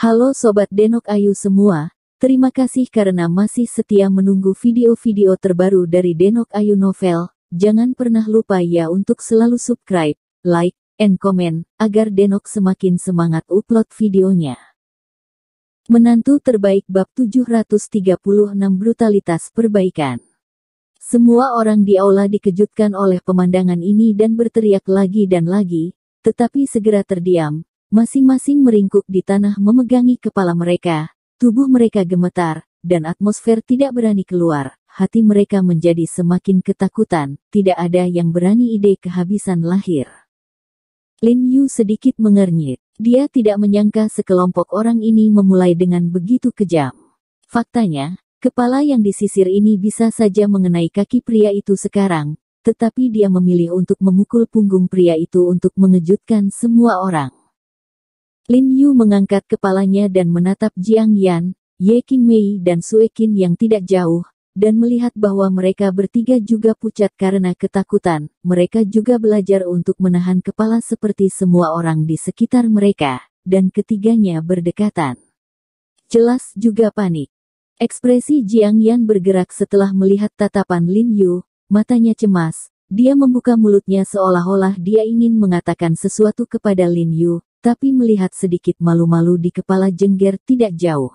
Halo Sobat Denok Ayu semua, terima kasih karena masih setia menunggu video-video terbaru dari Denok Ayu Novel. Jangan pernah lupa ya untuk selalu subscribe, like, and comment, agar Denok semakin semangat upload videonya. Menantu terbaik bab 736 brutalitas perbaikan. Semua orang di aula dikejutkan oleh pemandangan ini dan berteriak lagi dan lagi, tetapi segera terdiam. Masing-masing meringkuk di tanah memegangi kepala mereka, tubuh mereka gemetar, dan atmosfer tidak berani keluar, hati mereka menjadi semakin ketakutan, tidak ada yang berani ide kehabisan lahir. Lin Yu sedikit mengernyit, dia tidak menyangka sekelompok orang ini memulai dengan begitu kejam. Faktanya, kepala yang disisir ini bisa saja mengenai kaki pria itu sekarang, tetapi dia memilih untuk memukul punggung pria itu untuk mengejutkan semua orang. Lin Yu mengangkat kepalanya dan menatap Jiang Yan, Ye Qingmei dan Sue Qin yang tidak jauh, dan melihat bahwa mereka bertiga juga pucat karena ketakutan. Mereka juga belajar untuk menahan kepala seperti semua orang di sekitar mereka, dan ketiganya berdekatan. Jelas juga panik. Ekspresi Jiang Yan bergerak setelah melihat tatapan Lin Yu, matanya cemas. Dia membuka mulutnya seolah-olah dia ingin mengatakan sesuatu kepada Lin Yu, tapi melihat sedikit malu-malu di kepala Jengger tidak jauh.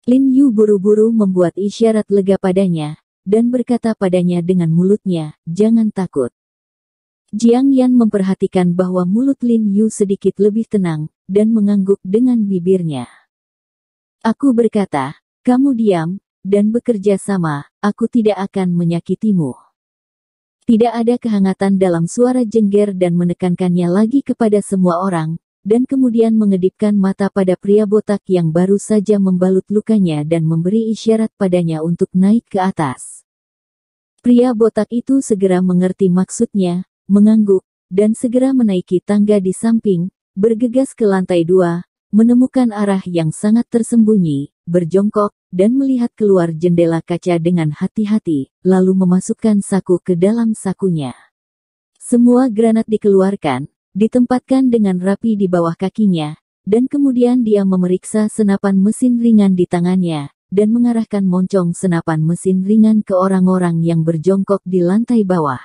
Lin Yu buru-buru membuat isyarat lega padanya, dan berkata padanya dengan mulutnya, "Jangan takut." Jiang Yan memperhatikan bahwa mulut Lin Yu sedikit lebih tenang, dan mengangguk dengan bibirnya. "Aku berkata, kamu diam, dan bekerja sama, aku tidak akan menyakitimu." Tidak ada kehangatan dalam suara Jengger dan menekankannya lagi kepada semua orang, dan kemudian mengedipkan mata pada pria botak yang baru saja membalut lukanya dan memberi isyarat padanya untuk naik ke atas. Pria botak itu segera mengerti maksudnya, mengangguk, dan segera menaiki tangga di samping, bergegas ke lantai 2, menemukan arah yang sangat tersembunyi, berjongkok, dan melihat keluar jendela kaca dengan hati-hati, lalu memasukkan saku ke dalam sakunya. Semua granat dikeluarkan, ditempatkan dengan rapi di bawah kakinya, dan kemudian dia memeriksa senapan mesin ringan di tangannya, dan mengarahkan moncong senapan mesin ringan ke orang-orang yang berjongkok di lantai bawah.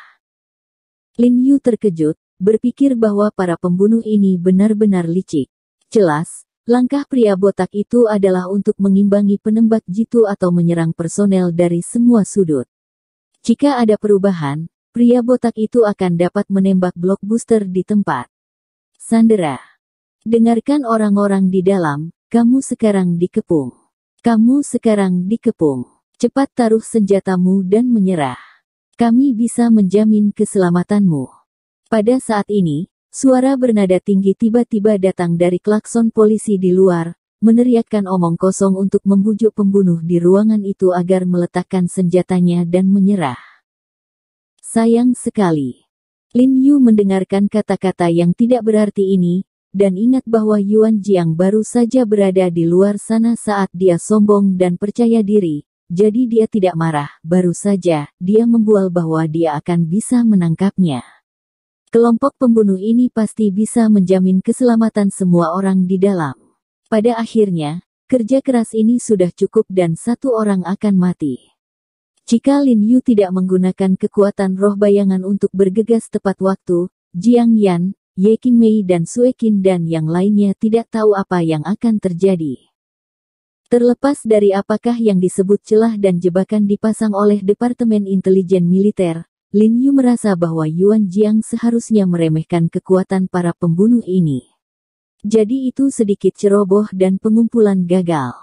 Lin Yu terkejut, berpikir bahwa para pembunuh ini benar-benar licik. Jelas, langkah pria botak itu adalah untuk mengimbangi penembak jitu atau menyerang personel dari semua sudut. Jika ada perubahan, pria botak itu akan dapat menembak blockbuster di tempat. Sandera. Dengarkan orang-orang di dalam, kamu sekarang dikepung. Kamu sekarang dikepung. Cepat taruh senjatamu dan menyerah. Kami bisa menjamin keselamatanmu. Pada saat ini, suara bernada tinggi tiba-tiba datang dari klakson polisi di luar, meneriakkan omong kosong untuk membujuk pembunuh di ruangan itu agar meletakkan senjatanya dan menyerah. Sayang sekali. Lin Yu mendengarkan kata-kata yang tidak berarti ini, dan ingat bahwa Yuan Jiang baru saja berada di luar sana saat dia sombong dan percaya diri, jadi dia tidak marah, baru saja dia membual bahwa dia akan bisa menangkapnya. Kelompok pembunuh ini pasti bisa menjamin keselamatan semua orang di dalam. Pada akhirnya, kerja keras ini sudah cukup dan satu orang akan mati. Jika Lin Yu tidak menggunakan kekuatan roh bayangan untuk bergegas tepat waktu, Jiang Yan, Ye Qingmei dan Sue Qin dan yang lainnya tidak tahu apa yang akan terjadi. Terlepas dari apakah yang disebut celah dan jebakan dipasang oleh Departemen Intelijen Militer, Lin Yu merasa bahwa Yuan Jiang seharusnya meremehkan kekuatan para pembunuh ini. Jadi itu sedikit ceroboh dan pengumpulan gagal.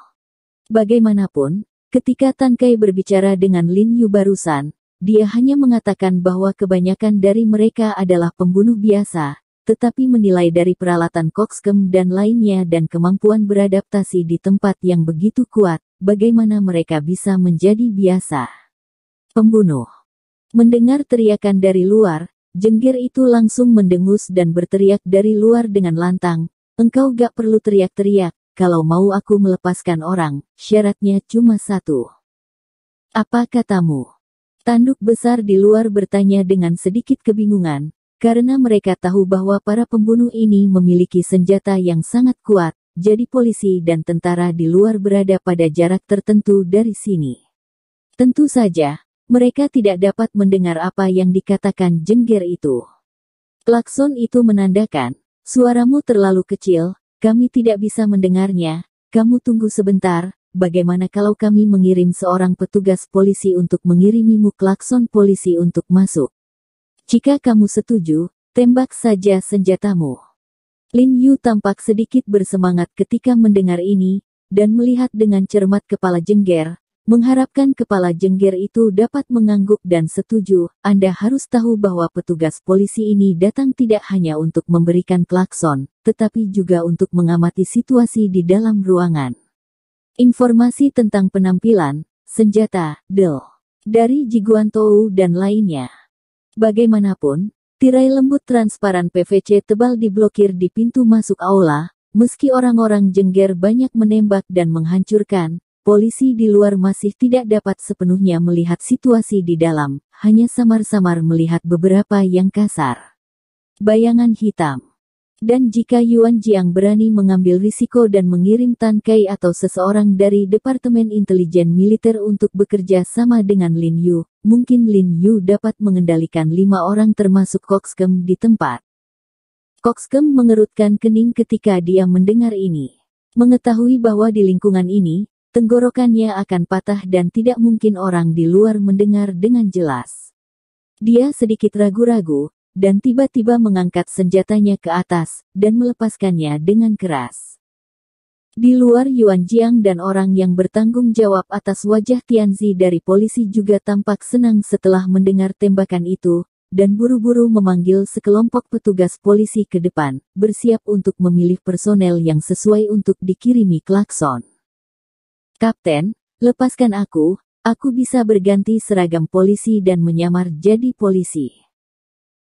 Bagaimanapun, ketika Tan Kai berbicara dengan Lin Yu barusan, dia hanya mengatakan bahwa kebanyakan dari mereka adalah pembunuh biasa, tetapi menilai dari peralatan kokskem dan lainnya dan kemampuan beradaptasi di tempat yang begitu kuat, bagaimana mereka bisa menjadi biasa. Pembunuh. Mendengar teriakan dari luar, Jengger itu langsung mendengus dan berteriak dari luar dengan lantang, "Engkau gak perlu teriak-teriak, kalau mau aku melepaskan orang, syaratnya cuma satu." "Apa katamu?" Tanduk besar di luar bertanya dengan sedikit kebingungan, karena mereka tahu bahwa para pembunuh ini memiliki senjata yang sangat kuat, jadi polisi dan tentara di luar berada pada jarak tertentu dari sini. Tentu saja, mereka tidak dapat mendengar apa yang dikatakan jengger itu. Klakson itu menandakan, suaramu terlalu kecil, kami tidak bisa mendengarnya, kamu tunggu sebentar, bagaimana kalau kami mengirim seorang petugas polisi untuk mengirimimu klakson polisi untuk masuk? Jika kamu setuju, tembak saja senjatamu. Lin Yu tampak sedikit bersemangat ketika mendengar ini, dan melihat dengan cermat kepala jengger, mengharapkan kepala jengger itu dapat mengangguk dan setuju. Anda harus tahu bahwa petugas polisi ini datang tidak hanya untuk memberikan klakson, tetapi juga untuk mengamati situasi di dalam ruangan. Informasi tentang penampilan, senjata, dari Jiguan Tou dan lainnya. Bagaimanapun, tirai lembut transparan PVC tebal diblokir di pintu masuk aula, meski orang-orang jengger banyak menembak dan menghancurkan, polisi di luar masih tidak dapat sepenuhnya melihat situasi di dalam, hanya samar-samar melihat beberapa yang kasar. Bayangan hitam. Dan jika Yuan Jiang berani mengambil risiko dan mengirim Tan Kai atau seseorang dari Departemen Intelijen Militer untuk bekerja sama dengan Lin Yu, mungkin Lin Yu dapat mengendalikan 5 orang termasuk Kokskem di tempat. Kokskem mengerutkan kening ketika dia mendengar ini. Mengetahui bahwa di lingkungan ini, tenggorokannya akan patah dan tidak mungkin orang di luar mendengar dengan jelas. Dia sedikit ragu-ragu, dan tiba-tiba mengangkat senjatanya ke atas, dan melepaskannya dengan keras. Di luar Yuan Jiang dan orang yang bertanggung jawab atas wajah Tianzi dari polisi juga tampak senang setelah mendengar tembakan itu, dan buru-buru memanggil sekelompok petugas polisi ke depan, bersiap untuk memilih personel yang sesuai untuk dikirimi klakson. Kapten, lepaskan aku bisa berganti seragam polisi dan menyamar jadi polisi.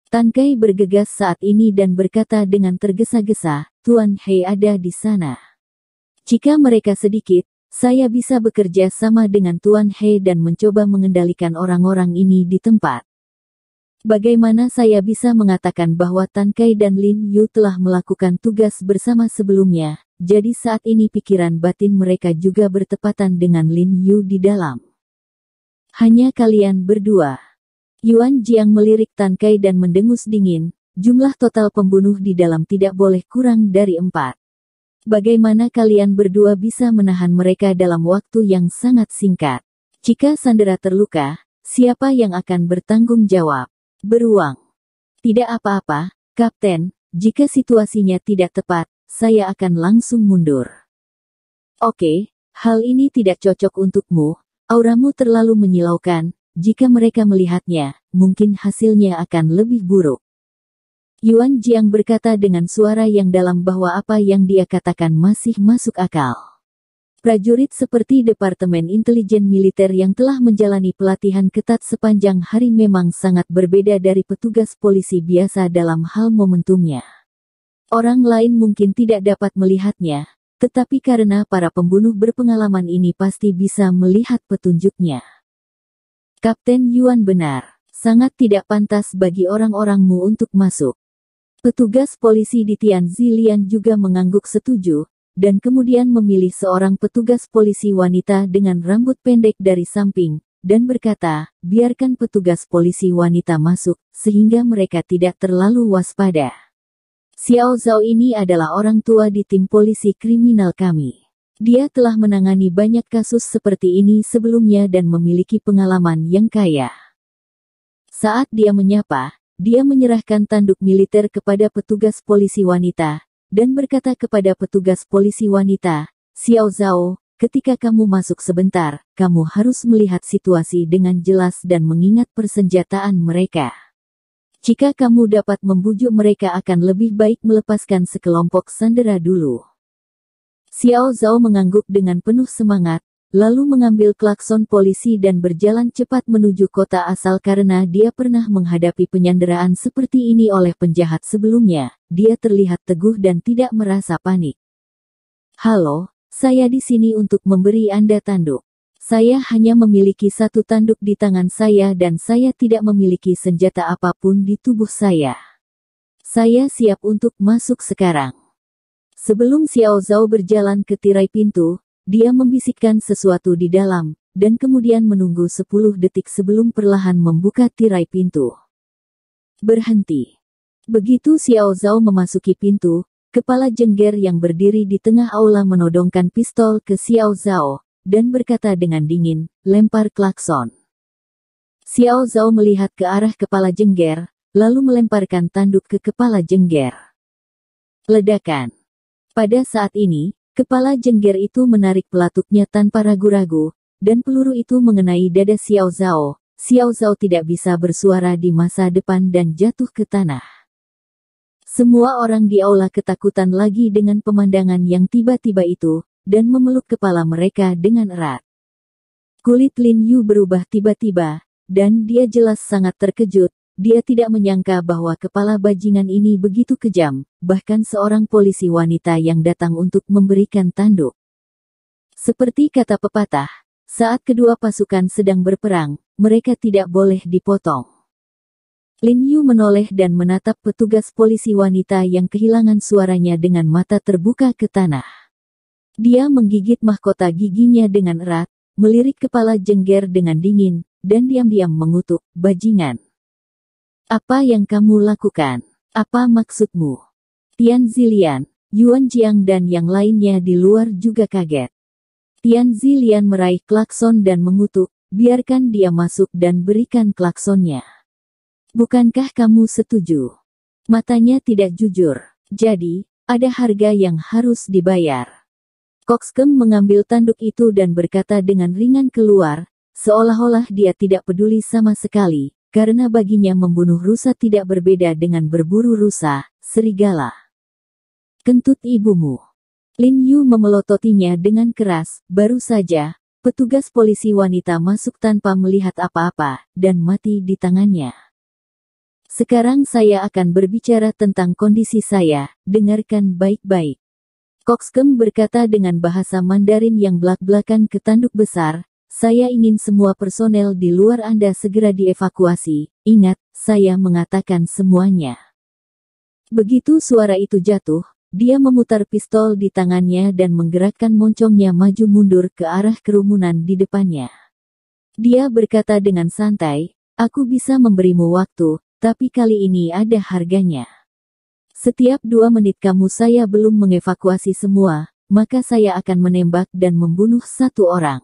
Tan Kai bergegas saat ini dan berkata dengan tergesa-gesa, Tuan Hei ada di sana. Jika mereka sedikit, saya bisa bekerja sama dengan Tuan Hei dan mencoba mengendalikan orang-orang ini di tempat. Bagaimana saya bisa mengatakan bahwa Tan Kai dan Lin Yu telah melakukan tugas bersama sebelumnya, jadi saat ini pikiran batin mereka juga bertepatan dengan Lin Yu di dalam. Hanya kalian berdua. Yuan Jiang melirik Tan Kai dan mendengus dingin, jumlah total pembunuh di dalam tidak boleh kurang dari 4. Bagaimana kalian berdua bisa menahan mereka dalam waktu yang sangat singkat? Jika Sandera terluka, siapa yang akan bertanggung jawab? Beruang. Tidak apa-apa, Kapten, jika situasinya tidak tepat, saya akan langsung mundur. Oke, hal ini tidak cocok untukmu, auramu terlalu menyilaukan. Jika mereka melihatnya, mungkin hasilnya akan lebih buruk. Yuan Jiang berkata dengan suara yang dalam bahwa apa yang dia katakan masih masuk akal. Prajurit seperti Departemen Intelijen Militer yang telah menjalani pelatihan ketat sepanjang hari memang sangat berbeda dari petugas polisi biasa dalam hal momentumnya. Orang lain mungkin tidak dapat melihatnya, tetapi karena para pembunuh berpengalaman ini pasti bisa melihat petunjuknya. Kapten Yuan benar, sangat tidak pantas bagi orang-orangmu untuk masuk. Petugas polisi di Tianzilian juga mengangguk setuju, dan kemudian memilih seorang petugas polisi wanita dengan rambut pendek dari samping, dan berkata, biarkan petugas polisi wanita masuk, sehingga mereka tidak terlalu waspada. Xiao Zhao ini adalah orang tua di tim polisi kriminal kami. Dia telah menangani banyak kasus seperti ini sebelumnya dan memiliki pengalaman yang kaya. Saat dia menyapa, dia menyerahkan tanduk militer kepada petugas polisi wanita, dan berkata kepada petugas polisi wanita, Xiao Zhao, ketika kamu masuk sebentar, kamu harus melihat situasi dengan jelas dan mengingat persenjataan mereka. Jika kamu dapat membujuk mereka akan lebih baik melepaskan sekelompok sandera dulu. Xiao Zhao mengangguk dengan penuh semangat, lalu mengambil klakson polisi dan berjalan cepat menuju kota asal karena dia pernah menghadapi penyanderaan seperti ini oleh penjahat sebelumnya. Dia terlihat teguh dan tidak merasa panik. Halo, saya di sini untuk memberi Anda tanduk. Saya hanya memiliki satu tanduk di tangan saya dan saya tidak memiliki senjata apapun di tubuh saya. Saya siap untuk masuk sekarang. Sebelum Xiao Zhao berjalan ke tirai pintu, dia membisikkan sesuatu di dalam, dan kemudian menunggu 10 detik sebelum perlahan membuka tirai pintu. Berhenti. Begitu Xiao Zhao memasuki pintu, kepala jengger yang berdiri di tengah aula menodongkan pistol ke Xiao Zhao, dan berkata dengan dingin, lempar klakson. Xiao Zhao melihat ke arah kepala jengger, lalu melemparkan tanduk ke kepala jengger. Ledakan. Pada saat ini, kepala jengger itu menarik pelatuknya tanpa ragu-ragu, dan peluru itu mengenai dada Xiao Zhao. Xiao Zhao tidak bisa bersuara di masa depan dan jatuh ke tanah. Semua orang di aula ketakutan lagi dengan pemandangan yang tiba-tiba itu, dan memeluk kepala mereka dengan erat. Kulit Lin Yu berubah tiba-tiba, dan dia jelas sangat terkejut. Dia tidak menyangka bahwa kepala bajingan ini begitu kejam, bahkan seorang polisi wanita yang datang untuk memberikan tanduk. Seperti kata pepatah, saat kedua pasukan sedang berperang, mereka tidak boleh dipotong. Lin Yu menoleh dan menatap petugas polisi wanita yang kehilangan suaranya dengan mata terbuka ke tanah. Dia menggigit mahkota giginya dengan erat, melirik kepala jengger dengan dingin, dan diam-diam mengutuk, bajingan. Apa yang kamu lakukan? Apa maksudmu? Tian Zilian, Yuan Jiang dan yang lainnya di luar juga kaget. Tian Zilian meraih klakson dan mengutuk, biarkan dia masuk dan berikan klaksonnya. Bukankah kamu setuju? Matanya tidak jujur. Jadi, ada harga yang harus dibayar. Coxcomb mengambil tanduk itu dan berkata dengan ringan keluar, seolah-olah dia tidak peduli sama sekali, karena baginya membunuh rusa tidak berbeda dengan berburu rusa, serigala. Kentut ibumu. Lin Yu memelototinya dengan keras, baru saja, petugas polisi wanita masuk tanpa melihat apa-apa, dan mati di tangannya. Sekarang saya akan berbicara tentang kondisi saya, dengarkan baik-baik. Coxcomb berkata dengan bahasa Mandarin yang belak-belakan ke tanduk besar, saya ingin semua personel di luar Anda segera dievakuasi. Ingat, saya mengatakan semuanya. Begitu suara itu jatuh, dia memutar pistol di tangannya dan menggerakkan moncongnya maju mundur ke arah kerumunan di depannya. Dia berkata dengan santai, aku bisa memberimu waktu, tapi kali ini ada harganya. Setiap 2 menit kamu saya belum mengevakuasi semua, maka saya akan menembak dan membunuh 1 orang.